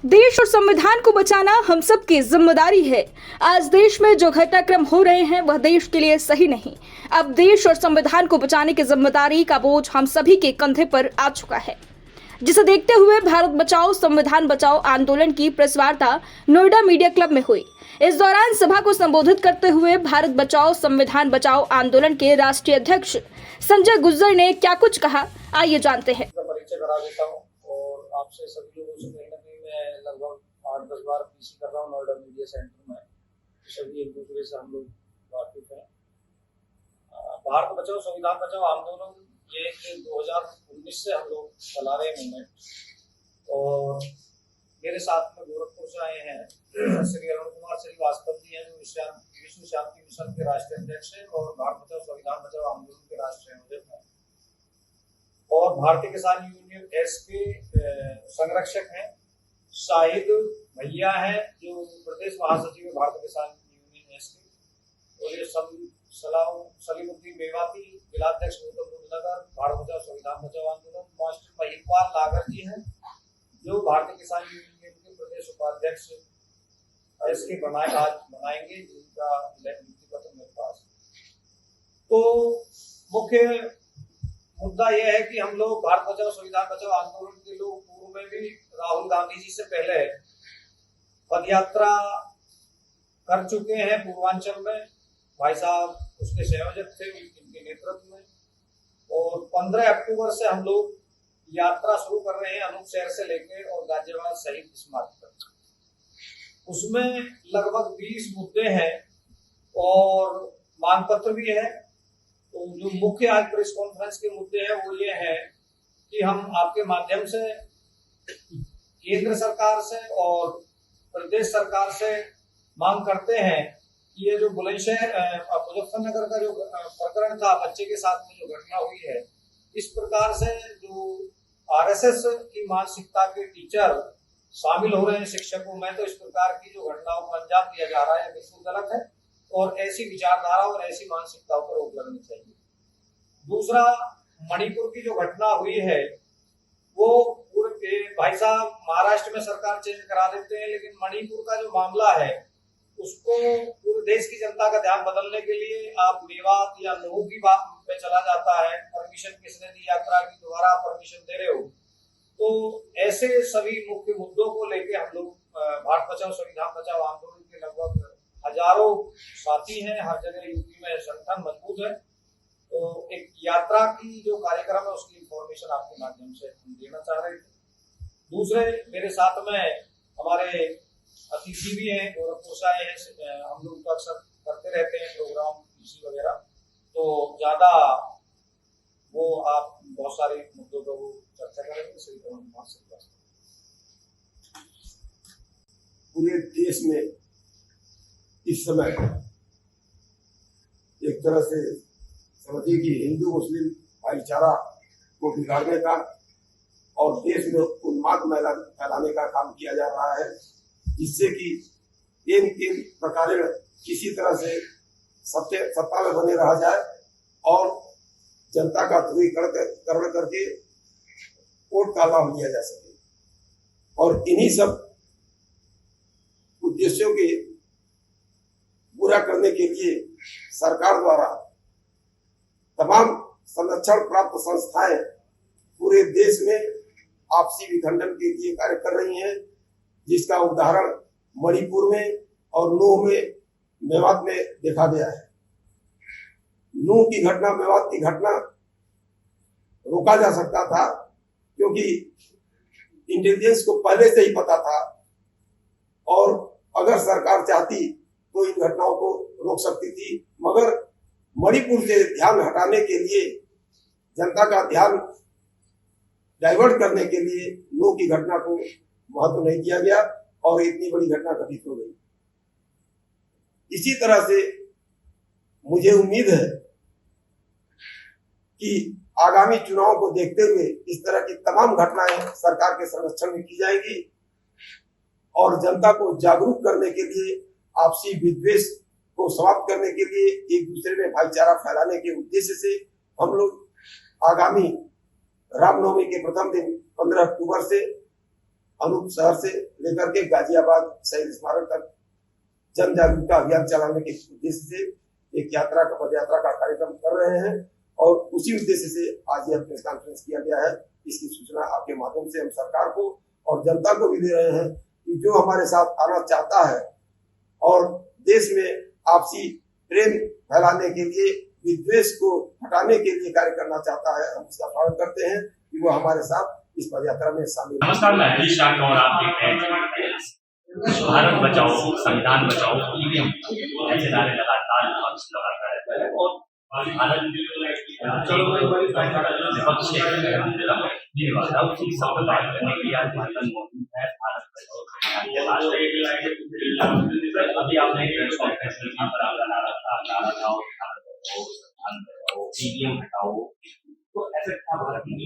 देश और संविधान को बचाना हम सब की जिम्मेदारी है। आज देश में जो घटनाक्रम हो रहे हैं वह देश के लिए सही नहीं। अब देश और संविधान को बचाने की जिम्मेदारी का बोझ हम सभी के कंधे पर आ चुका है, जिसे देखते हुए भारत बचाओ संविधान बचाओ आंदोलन की प्रेस वार्ता नोएडा मीडिया क्लब में हुई। इस दौरान सभा को संबोधित करते हुए भारत बचाओ संविधान बचाओ आंदोलन के राष्ट्रीय अध्यक्ष संजय गुज्जर ने क्या कुछ कहा, आइए जानते हैं। परिचय करा देता हूँ और आपसे सभी लोगों से कहीं ना कहीं मैं लगभग 8-10 बार पीसी कर रहा हूँ नोएडा मीडिया सेंटर में, सभी एक दूसरे से हम लोग वाकिफ हैं। भारत बचाओ संविधान बचाओ आंदोलन ये 2019 से हम लोग चला रहे हैं मूवमेंट, और मेरे साथ में गोरखपुर से आए हैं श्री अरुण कुमार श्रीवास्तव जी हैं, जो विश्व शांति मिशन के राष्ट्रीय अध्यक्ष हैं और भारत बचाओ संविधान बचाओ आंदोलन के राष्ट्रीय अध्यक्ष हैं, और भारतीय किसान यूनियन एस के संरक्षक हैं। शाहिद भैया हैं जो प्रदेश महासचिव है भारतीय किसान यूनियन एस के, और ये सलीमुद्दीन मेवाती जिलाध्यक्ष नगर भारत बचाओ संविधान बचाओ आंदोलन। मास्टर महिपाल नागर जी हैं जो भारतीय किसान यूनियन के प्रदेश उपाध्यक्ष एस के आज बनाएंगे, जिनका नियुक्ति पत्र मेरे पास। तो मुख्य मुद्दा यह है कि हम लोग भारत बचाओ संविधान बचाओ आंदोलन के लोग पूर्व में भी राहुल गांधी जी से पहले पद यात्रा कर चुके हैं पूर्वांचल में। भाई साहब उसके संयोजक थे, इनके नेतृत्व में, और 15 अक्टूबर से हम लोग यात्रा शुरू कर रहे हैं अनूप शहर से लेकर और गाजियाबाद शहीद स्मारक तक। उसमें लगभग 20 मुद्दे हैं और मांग पत्र भी है। तो जो मुख्य आज प्रेस कॉन्फ्रेंस के मुद्दे हैं वो ये है कि हम आपके माध्यम से केंद्र सरकार से और प्रदेश सरकार से मांग करते हैं कि ये जो बुलंदशहर मुजफ्फरनगर का जो प्रकरण था, बच्चे के साथ में जो घटना हुई है, इस प्रकार से जो आरएसएस की मानसिकता के टीचर शामिल हो रहे हैं शिक्षकों में, तो इस प्रकार की जो घटनाओं को अंजाम दिया जा रहा है बिल्कुल गलत है और ऐसी विचारधारा और ऐसी मानसिकताओं पर रोक लगनी चाहिए। दूसरा, मणिपुर की जो घटना हुई है वो पूरे भाई साहब महाराष्ट्र में सरकार चेंज करा देते हैं, लेकिन मणिपुर का जो मामला है उसको पूरे देश की जनता का ध्यान बदलने के लिए आप मेवात या नूह की बात पे चला जाता है। परमिशन किसने दी यात्रा की, दोबारा आप परमिशन दे रहे हो। तो ऐसे सभी मुख्य मुद्दों को लेके हम लोग भारत बचाओ संविधान बचाओ आंदोलन के लगभग हजारों साथी हैं, हर जगह यूपी में संगठन मजबूत है। तो एक यात्रा की जो कार्यक्रम है उसकी इंफॉर्मेशन आपके माध्यम से हम देना चाह रहे थे। दूसरे मेरे साथ में हमारे अतिथि भी हैं, गोरखपुर से आए हैं, हम लोग तो अक्सर करते रहते हैं प्रोग्राम पीसी वगैरह, तो ज्यादा वो आप बहुत सारे मुद्दों पर वो चर्चा करेंगे। श्री अरुण कुमार श्रीवास्तव। पूरे देश में इस समय एक तरह से समझिए कि हिंदू मुस्लिम भाईचारा को बिगाड़ने का और देश में उन्माद फैलाने का काम किया जा रहा है, जिससे कि इन प्रकार किसी तरह से सत्ता में बने रहा जाए और जनता का ध्रुवीकरण करके वोट का लाभ लिया जा सके। और इन्हीं सब उद्देश्यों के पूरा करने के लिए सरकार द्वारा तमाम संरक्षण प्राप्त संस्थाएं पूरे देश में आपसी विखंडन के लिए कार्य कर रही हैं, जिसका उदाहरण मणिपुर में और नूह में मेवात में देखा गया है। नूह की घटना, मेवात की घटना रोका जा सकता था क्योंकि इंटेलिजेंस को पहले से ही पता था, और अगर सरकार चाहती तो इन घटनाओं को रोक सकती थी। मगर मणिपुर से ध्यान हटाने के लिए, जनता का ध्यान डाइवर्ट करने के लिए नूह की घटना को महत्व नहीं दिया गया और इतनी बड़ी घटना घटित हो गई। इसी तरह से मुझे उम्मीद है कि आगामी चुनाव को देखते हुए इस तरह की तमाम घटनाएं सरकार के संरक्षण में की जाएगी और जनता को जागरूक करने के लिए, आपसी विद्वेष को समाप्त करने के लिए, एक दूसरे में भाईचारा फैलाने के उद्देश्य से हम लोग आगामी रामनवमी के प्रथम दिन 15 अक्टूबर से अनूप शहर से लेकर के गाजियाबाद शहीद स्मारक तक जन जागरूकता अभियान चलाने के उद्देश्य से एक पद यात्रा का कार्यक्रम कर रहे हैं और उसी उद्देश्य से आज यह प्रेस कॉन्फ्रेंस किया गया है। इसकी सूचना आपके माध्यम से हम सरकार को और जनता को भी दे रहे हैं कि जो हमारे साथ आना चाहता है और देश में आपसी प्रेम फैलाने के लिए, विद्वेष को हटाने के लिए कार्य करना चाहता है, हम उसका स्वागत करते हैं कि वो हमारे साथ इस पद यात्रा में शामिल। नमस्कार, मैं हरीश शाह और आप देख रहे हैं भारत बचाओ संविधान बचाओ ईवीएम ऐसे नारे लगातार लगाता रहता है और भारत विपक्ष निर्वादा उसी सब बात करने के लिए आज भारत मौजूद है। भारत बचाओ अभी आपने प्रेस कॉन्फ्रेंस में नारा था ईवीएम हटाओ, तो ऐसे था भारत में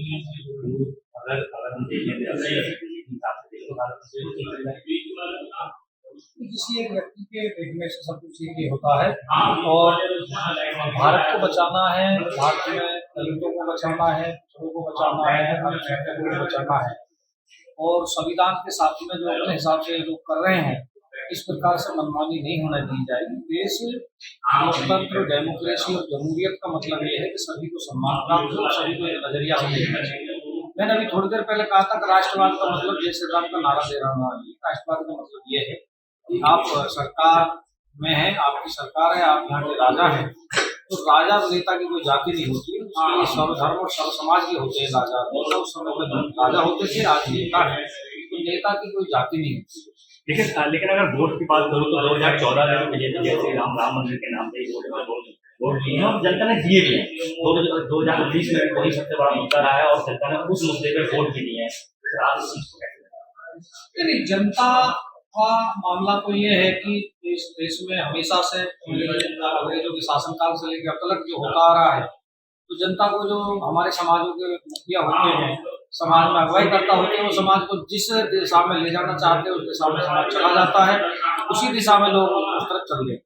अगर हम देखें किसी एक व्यक्ति के देखने से सब कुछ ये होता है और भारत को बचाना है, भारत में दलितों को बचाना है, पिछड़ों को बचाना है, अल्पसंख्यकों को बचाना है और संविधान के साथ में जो अपने हिसाब से लोग कर रहे हैं इस प्रकार से मनमानी नहीं होने दी जाएगी। देश लोकतंत्र, डेमोक्रेसी और जमहूरियत का मतलब ये है कि सभी को सम्मान प्राप्त हो, सभी को एक नजरिया से देखना चाहिए। मैंने अभी थोड़ी देर पहले कहा था कि राष्ट्रवाद का मतलब जय श्री राम का नारा दे रहा हूँ। राष्ट्रवाद का मतलब ये है कि आप सरकार में हैं, आपकी सरकार है, आप यहाँ के राजा हैं, तो राजा और नेता की कोई जाति नहीं होती, उसके सर्वधर्म और सर्व समाज के होते हैं राजा। उस समय में राजा होते थे, आज नेता है, तो नेता की कोई जाति नहीं होती। लेकिन अगर वोट की बात करूँ तो 2014 में जय श्री राम मंदिर के नाम पे वोट दिए और जनता ने दिए भी हैं। 2020 में वही सबसे बड़ा मुद्दा रहा है और जनता ने उस मुद्दे पे वोट भी दिए हैं। जनता का मामला तो ये है कि इस देश में हमेशा से अंग्रेजों के शासनकाल से लेकर अब तक जो होता आ रहा है, तो जनता को जो हमारे समाजों के मुखिया होते हैं, समाज में अगुवाई करता होते हैं, वो समाज को जिस दिशा में ले जाना चाहते हैं उस दिशा में समाज चला जाता है, उसी दिशा में लोग उस तरफ चल गए।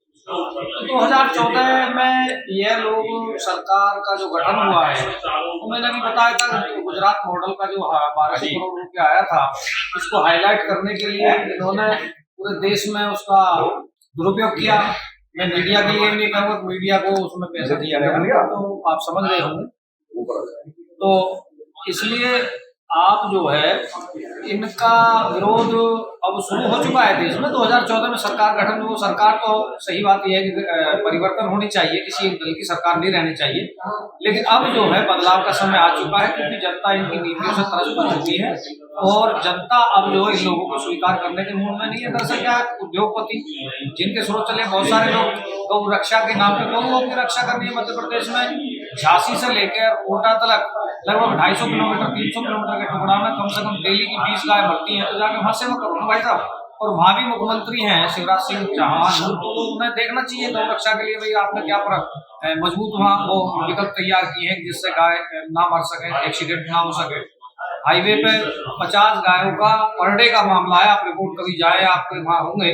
2014 में यह लोग सरकार का जो गठन हुआ है, तो मैंने भी बताया था गुजरात मॉडल का जो 1200 करोड़ रुपया आया था, उसको हाईलाइट करने के लिए इन्होंने पूरे देश में उसका दुरुपयोग किया। मैं मीडिया के लिए नहीं कहूँगा, मीडिया को उसमें पैसा दिया गया, तो आप समझ रहे होंगे। तो इसलिए आप जो है इनका विरोध अब शुरू हो चुका है देश में। 2014 में सरकार गठन हुई, सरकार तो सही बात यह है कि परिवर्तन होनी चाहिए, किसी एक दल की सरकार नहीं रहनी चाहिए, लेकिन अब जो है बदलाव का समय आ चुका है क्योंकि जनता इनकी नीतियों से त्रस्त हो चुकी है और जनता अब जो है इन लोगों को स्वीकार करने के मूड में नहीं है। दरअसल क्या उद्योगपति जिनके स्रोत चले, बहुत सारे लोग गौ रक्षा के नाम पे गौ की रक्षा करनी है। मध्य प्रदेश में झांसी से लेकर कोटा तक लगभग 250 किलोमीटर 300 किलोमीटर के टुकड़ा में कम से कम डेली की 20 गाय मरती हैं, तो जाके वहां सेवा करो ना भाई साहब। और वहां भी मुख्यमंत्री हैं शिवराज सिंह चौहान, तो उन्हें देखना चाहिए गौ रक्षा के लिए भाई आपने क्या मजबूत वहाँ वो विकल्प तैयार किए हैं जिससे गाय ना मर सके, एक्सीडेंट ना हो सके। हाईवे पे 50 गायों का पर डे का मामला है, आप रिपोर्ट कभी जाए, आपके वहाँ होंगे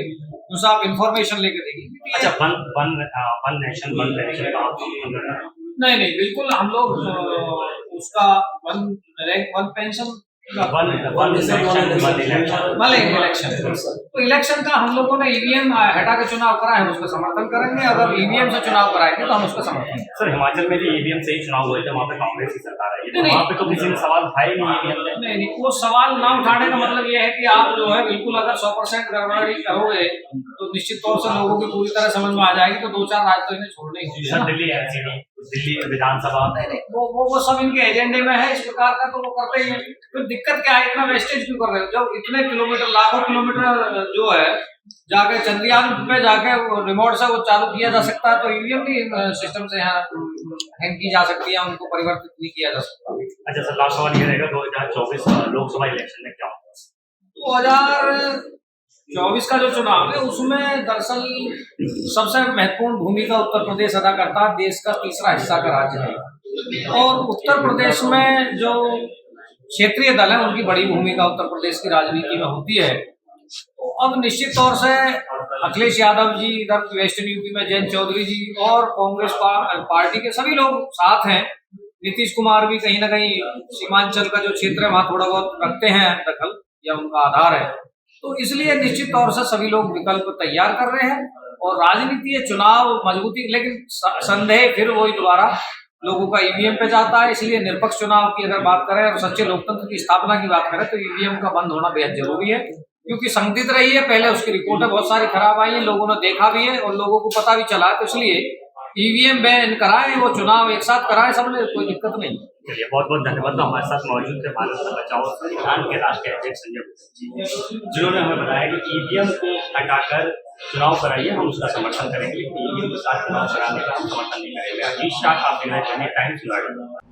तो आप इंफॉर्मेशन लेके देखिए। अच्छा, वन नेशन वन पेंशन नहीं बिल्कुल, हम लोग उसका वन पेंशन इलेक्शन, तो इलेक्शन का हम लोगों ने ईवीएम हटा के चुनाव करा है, उसका समर्थन करेंगे। अगर ईवीएम से चुनाव कराएंगे तो हम उसका समर्थन करेंगे। सर, हिमाचल में भी ईवीएम से ही चुनाव हुए थे, वहाँ पे कांग्रेस की सरकार है, तो वहाँ पे तो किसी ने सवाल उठाए नहीं ईवीएम में। नहीं, वो सवाल ना उठाने का मतलब ये है कि आप जो है बिल्कुल अगर 100% गड़बड़ी करोगे तो निश्चित तौर से लोगों की पूरी तरह समझ में आ जाएगी, तो 2-4 राज्य तो इन्हें छोड़ने ही होंगे। दिल्ली एनसीडी, दिल्ली विधानसभा, वो सब इनके एजेंडे में है, इस प्रकार का तो वो करते ही है। तो दिक्कत क्या है, इतना वेस्टेज क्यों कर रहे हो? जब इतने किलोमीटर, लाखों किलोमीटर जो है जाके चंद्रयान पे जाके रिमोट से वो चालू किया जा सकता है, तो ईवीएम भी सिस्टम से यहाँ हैंग की जा सकती है, उनको परिवर्तित नहीं किया जा सकता। अच्छा सर, लास्ट सवाल ये रहेगा, 2024 लोकसभा इलेक्शन में क्या होगा? 2024 का जो चुनाव है उसमें दरअसल सबसे महत्वपूर्ण भूमिका उत्तर प्रदेश अदा करता है। देश का तीसरा हिस्सा का राज्य है और उत्तर प्रदेश में जो क्षेत्रीय दल है उनकी बड़ी भूमिका उत्तर प्रदेश की राजनीति में होती है। तो अब निश्चित तौर से अखिलेश यादव जी इधर वेस्टर्न यूपी में, जयंत चौधरी जी और कांग्रेस पार्टी के सभी लोग साथ हैं। नीतीश कुमार भी कहीं ना कहीं सीमांचल का जो क्षेत्र है वहां थोड़ा बहुत रखते हैं दखल, या उनका आधार है। तो इसलिए निश्चित तौर से सभी लोग विकल्प तैयार कर रहे हैं और राजनीति है, चुनाव मजबूती, लेकिन संदेह फिर वही दोबारा लोगों का ईवीएम पे जाता है। इसलिए निरपक्ष चुनाव की अगर बात करें और सच्चे लोकतंत्र की स्थापना की बात करें तो ईवीएम का बंद होना बेहद जरूरी है, क्योंकि संदिग्ध रही है। पहले उसकी रिपोर्टें बहुत सारी खराब आई है, लोगों ने देखा भी है और लोगों को पता भी चला है। तो इसलिए ईवीएम बैन कराएं, वो चुनाव एक साथ कराएं, सब में कोई दिक्कत नहीं। चलिए, बहुत बहुत धन्यवाद। तो हमारे साथ मौजूद थे मानवता बचाओ संविधान के राष्ट्रीय अध्यक्ष संजय जी, जिन्होंने हमें बताया कि ईवीएम को हटाकर चुनाव कराइए, हम उसका समर्थन करेंगे, लेकिन ईवीएम के साथ चुनाव कराने का हम समर्थन नहीं करेंगे। अजीत शाह, आप टाइम्स।